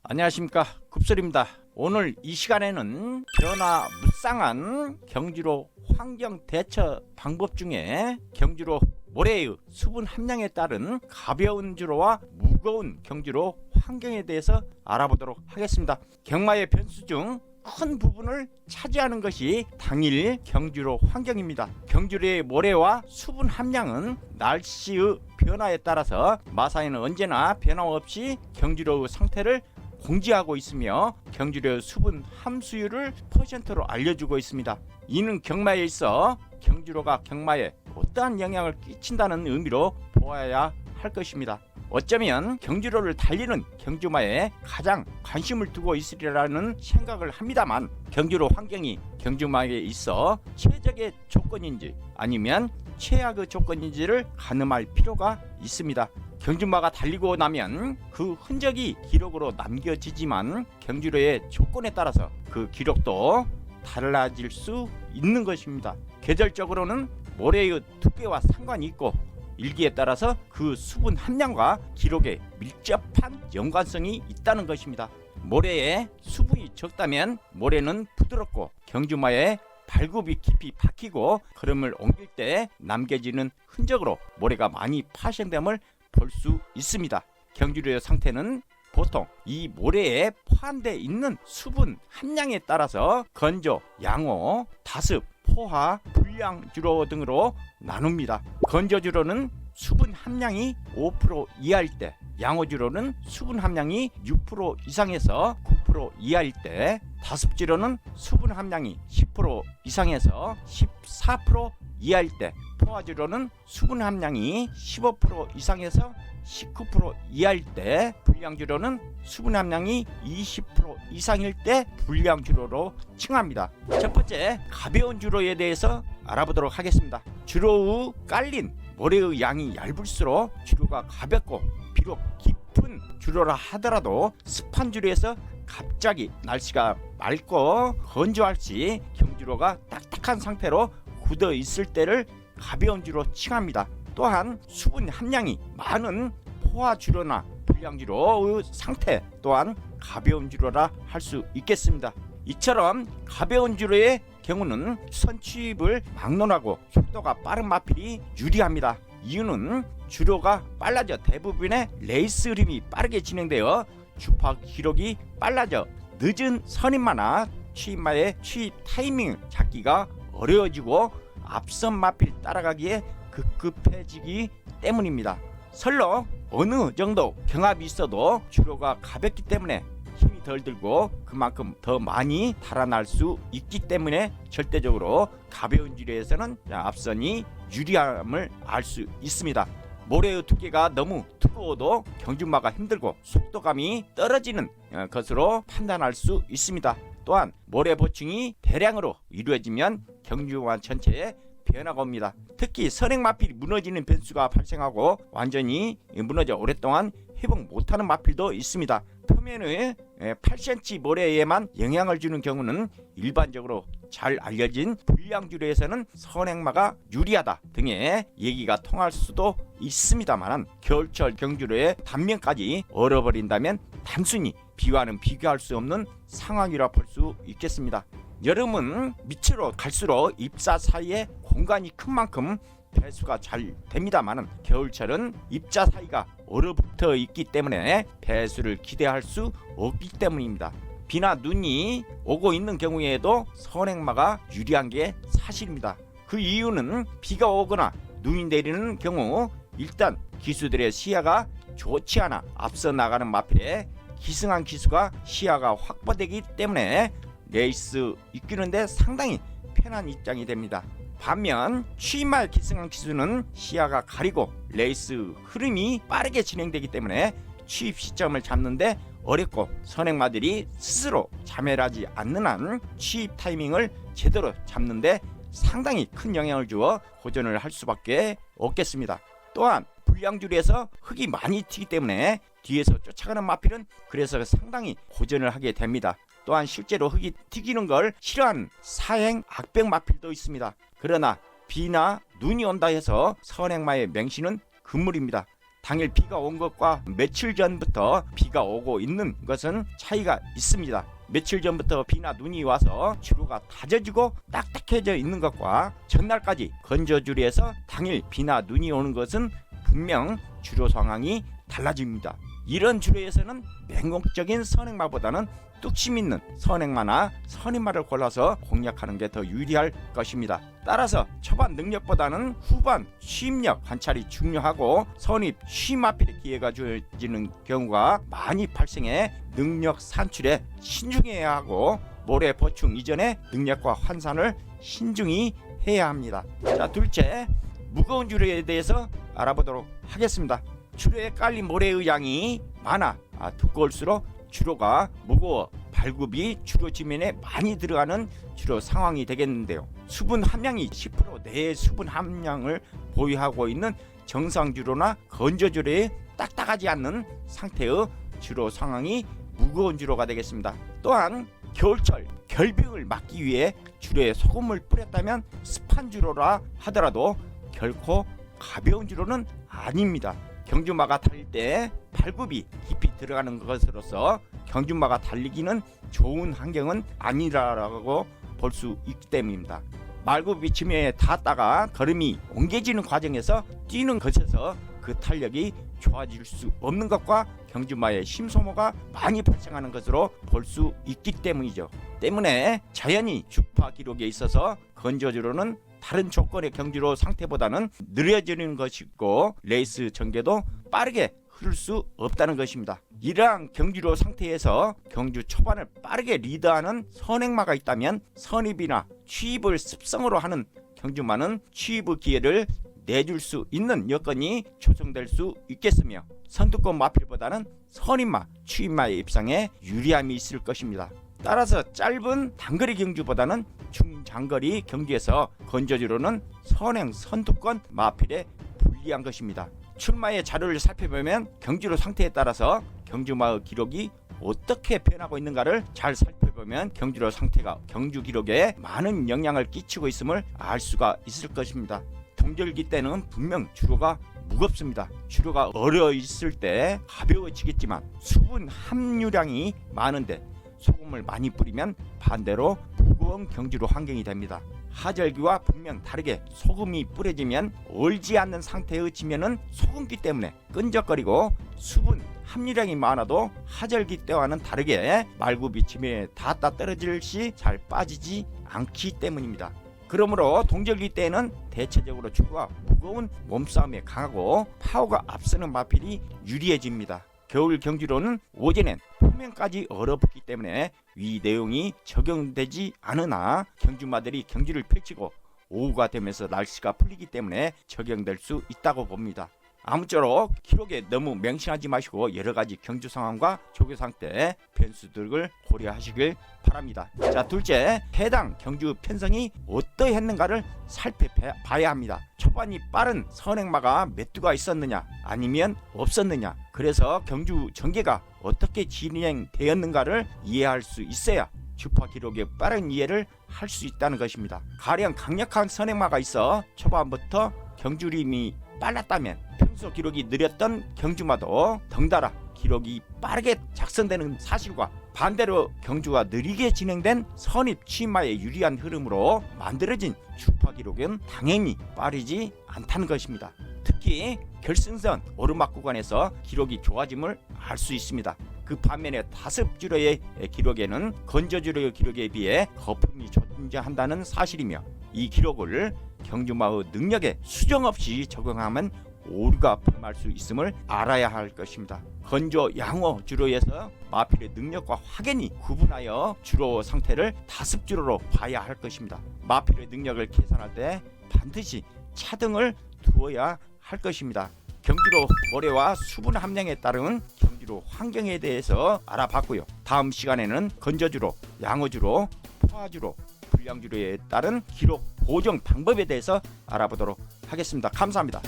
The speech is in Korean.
안녕하십니까, 급설입니다. 오늘 이 시간에는 변화무쌍한 경주로 환경 대처 방법 중에 경주로 모래의 수분 함량에 따른 가벼운 주로와 무거운 경주로 환경에 대해서 알아보도록 하겠습니다. 경마의 변수 중 큰 부분을 차지하는 것이 당일 경주로 환경입니다. 경주로의 모래와 수분 함량은 날씨의 변화에 따라서 마사에는 언제나 변함없이 경주로의 상태를 공지하고 있으며 경주로의 수분 함수율을 퍼센트로 알려주고 있습니다. 이는 경마에 있어 경주로가 경마에 어떠한 영향을 끼친다는 의미로 보아야 할 것입니다. 어쩌면 경주로를 달리는 경주마에 가장 관심을 두고 있으리라는 생각을 합니다만, 경주로 환경이 경주마에 있어 최적의 조건인지 아니면 최악의 조건인지를 가늠할 필요가 있습니다. 경주마가 달리고 나면 그 흔적이 기록으로 남겨지지만 경주로의 조건에 따라서 그 기록도 달라질 수 있는 것입니다. 계절적으로는 모래의 두께와 상관이 있고, 일기에 따라서 그 수분 함량과 기록에 밀접한 연관성이 있다는 것입니다. 모래에 수분이 적다면 모래는 부드럽고 경주마에 발굽이 깊이 박히고 걸음을 옮길 때 남겨지는 흔적으로 모래가 많이 파생됨을 볼 수 있습니다. 경주로의 상태는 보통 이 모래에 포함되어 있는 수분 함량에 따라서 건조, 양호, 다습, 포화, 불량주로 등으로 나눕니다. 건조주로는 수분 함량이 5% 이하일 때, 양호주로는 수분 함량이 6% 이상에서 9% 이하일 때, 다습주로는 수분 함량이 10% 이상에서 14% 이하일 때, 포화주로는 수분 함량이 15% 이상에서 19% 이하일 때, 불량주로는 수분 함량이 20% 이상일 때 불량주로로 칭합니다. 첫 번째, 가벼운 주로에 대해서 알아보도록 하겠습니다. 주로의 깔린 모래의 양이 얇을수록 주로가 가볍고, 비록 깊은 주로라 하더라도 습한 주로에서 갑자기 날씨가 맑고 건조할 시 경주로가 딱딱한 상태로 굳어 있을 때를 가벼운 주로 칭합니다. 또한 수분 함량이 많은 포화 주로나 불량 주로의 상태 또한 가벼운 주로라 할 수 있겠습니다. 이처럼 가벼운 주로의 경우는 선취입을 막론하고 속도가 빠른 마필이 유리합니다. 이유는 주로가 빨라져 대부분의 레이스 흐름이 빠르게 진행되어 주파 기록이 빨라져 늦은 선임마나 취입마의 취입 타이밍 잡기가 어려워지고 앞선 마필 따라가기에 급급해지기 때문입니다. 설로 어느 정도 경합이 있어도 주로가 가볍기 때문에 힘이 덜 들고 그만큼 더 많이 달아날 수 있기 때문에 절대적으로 가벼운 주로에서는 앞선이 유리함을 알 수 있습니다. 모래의 두께가 너무 두꺼워도 경주마가 힘들고 속도감이 떨어지는 것으로 판단할 수 있습니다. 또한 모래 보충이 대량으로 이루어지면 경주마 전체에 변화가 옵니다. 특히 선행 마필이 무너지는 변수가 발생하고 완전히 무너져 오랫동안 회복 못하는 마필도 있습니다. 표면의 8cm 모래에만 영향을 주는 경우는 일반적으로 잘 알려진 불량주로에서는 선행마가 유리하다 등의 얘기가 통할 수도 있습니다만, 겨울철 경주로의 단면까지 얼어버린다면 단순히 비와는 비교할 수 없는 상황이라 볼 수 있겠습니다. 여름은 밑으로 갈수록 입자 사이에 공간이 큰 만큼 배수가 잘 됩니다만, 겨울철은 입자 사이가 얼어붙어 있기 때문에 배수를 기대할 수 없기 때문입니다. 비나 눈이 오고 있는 경우에도 선행마가 유리한 게 사실입니다. 그 이유는 비가 오거나 눈이 내리는 경우 일단 기수들의 시야가 좋지 않아 앞서 나가는 마필에 기승한 기수가 시야가 확보되기 때문에 레이스 이끄는데 상당히 편한 입장이 됩니다. 반면 취입마의 기승한 기수는 시야가 가리고 레이스 흐름이 빠르게 진행되기 때문에 취입 시점을 잡는데 어렵고, 선행마들이 스스로 자멸하지 않는 한 취입 타이밍을 제대로 잡는데 상당히 큰 영향을 주어 고전을 할 수밖에 없겠습니다. 또한 불량주로에서 흙이 많이 튀기 때문에 뒤에서 쫓아가는 마필은 그래서 상당히 고전을 하게 됩니다. 또한 실제로 흙이 튀기는 걸 싫어하는 사행 악병 마필도 있습니다. 그러나 비나 눈이 온다 해서 선행마의 맹신은 금물입니다. 당일 비가 온 것과 며칠 전부터 비가 오고 있는 것은 차이가 있습니다. 며칠 전부터 비나 눈이 와서 주로가 다져지고 딱딱해져 있는 것과 전날까지 건조주로에서 당일 비나 눈이 오는 것은 분명 주로 상황이 달라집니다. 이런 주로에서는 맹목적인 선행마보다는 뚝심 있는 선행마나 선임마를 골라서 공략하는 게 더 유리할 것입니다. 따라서 초반 능력보다는 후반 수입력 관찰이 중요하고 선입 수입마필의 기회가 주어지는 경우가 많이 발생해 능력 산출에 신중해야 하고 모래 보충 이전에 능력과 환산을 신중히 해야 합니다. 자, 둘째, 무거운 주로에 대해서 알아보도록 하겠습니다. 주로에 깔린 모래의 양이 많아 두꺼울수록 주로가 무거워 발굽이 주로 지면에 많이 들어가는 주로 상황이 되겠는데요. 수분 함량이 10% 내의 수분 함량을 보유하고 있는 정상 주로나 건조 주로에 딱딱하지 않는 상태의 주로 상황이 무거운 주로가 되겠습니다. 또한 겨울철 결빙을 막기 위해 주로에 소금을 뿌렸다면 습한 주로라 하더라도 결코 가벼운 주로는 아닙니다. 경주마가 달릴 때 발굽이 깊이 들어가는 것으로서 경주마가 달리기는 좋은 환경은 아니라고 볼 수 있기 때문입니다. 말굽이 지면에 닿았다가 걸음이 옮겨지는 과정에서 뛰는 것에서 그 탄력이 좋아질 수 없는 것과 경주마의 심소모가 많이 발생하는 것으로 볼 수 있기 때문이죠. 때문에 자연히 주파 기록에 있어서 건조주로는 다른 조건의 경주로 상태보다는 느려지는 것이고 레이스 전개도 빠르게 흐를 수 없다는 것입니다. 이러한 경주로 상태에서 경주 초반을 빠르게 리드하는 선행마가 있다면 선입이나 취입을 습성으로 하는 경주마는 취입의 기회를 내줄 수 있는 여건이 조성될 수 있겠으며 선두권 마필보다는 선임마, 취입마의 입상에 유리함이 있을 것입니다. 따라서 짧은 단거리 경주보다는 중장거리 경주에서 건조주로는 선행 선두권 마필에 불리한 것입니다. 출마의 자료를 살펴보면 경주로 상태에 따라서 경주마의 기록이 어떻게 변하고 있는가를 잘 살펴보면 경주로 상태가 경주 기록에 많은 영향을 끼치고 있음을 알 수가 있을 것입니다. 동절기 때는 분명 주로가 무겁습니다. 주로가 얼어 있을 때 가벼워지겠지만 수분 함유량이 많은데 소금을 많이 뿌리면 반대로 무거운 경주로 환경이 됩니다. 하절기와 분명 다르게 소금이 뿌려지면 얼지 않는 상태의 지면은 소금기 때문에 끈적거리고 수분 함유량이 많아도 하절기 때와는 다르게 말굽이 지면에 닿았다 떨어질 시 잘 빠지지 않기 때문입니다. 그러므로 동절기 때에는 대체적으로 주가 무거운 몸싸움에 강하고 파워가 앞서는 마필이 유리해집니다. 겨울 경주로는 오전엔 표면까지 얼어붙기 때문에 위 내용이 적용되지 않으나 경주마들이 경주를 펼치고 오후가 되면서 날씨가 풀리기 때문에 적용될 수 있다고 봅니다. 아무쪼록 기록에 너무 맹신하지 마시고 여러가지 경주 상황과 조교 상태 변수들을 고려하시길 바랍니다. 자, 둘째, 해당 경주 편성이 어떠했는가를 살펴봐야 합니다. 초반이 빠른 선행마가 몇 두가 있었느냐 아니면 없었느냐, 그래서 경주 전개가 어떻게 진행되었는가를 이해할 수 있어야 주파 기록의 빠른 이해를 할 수 있다는 것입니다. 가령 강력한 선행마가 있어 초반부터 경주림이 빨랐다면 평소 기록이 느렸던 경주마도 덩달아 기록이 빠르게 작성되는 사실과 반대로 경주가 느리게 진행된 선입 취입마의 유리한 흐름으로 만들어진 주파 기록은 당연히 빠르지 않다는 것입니다. 특히 결승선 오르막 구간에서 기록이 좋아짐을 알 수 있습니다. 그 반면에 다습주로의 기록에는 건조주로의 기록에 비해 거품이 존재한다는 사실이며 이 기록을 경주마의 능력에 수정없이 적용하면 오류가 범할 수 있음을 알아야 할 것입니다. 건조 양호 주로에서 마필의 능력과 확연히 구분하여 주로 상태를 다습주로로 봐야 할 것입니다. 마필의 능력을 계산할 때 반드시 차등을 두어야 할 것입니다. 경주로 모래와 수분 함량에 따른 경주로 환경에 대해서 알아봤고요. 다음 시간에는 건조주로, 양호주로, 포화주로, 불량주로에 따른 기록 보정 방법에 대해서 알아보도록 하겠습니다. 감사합니다.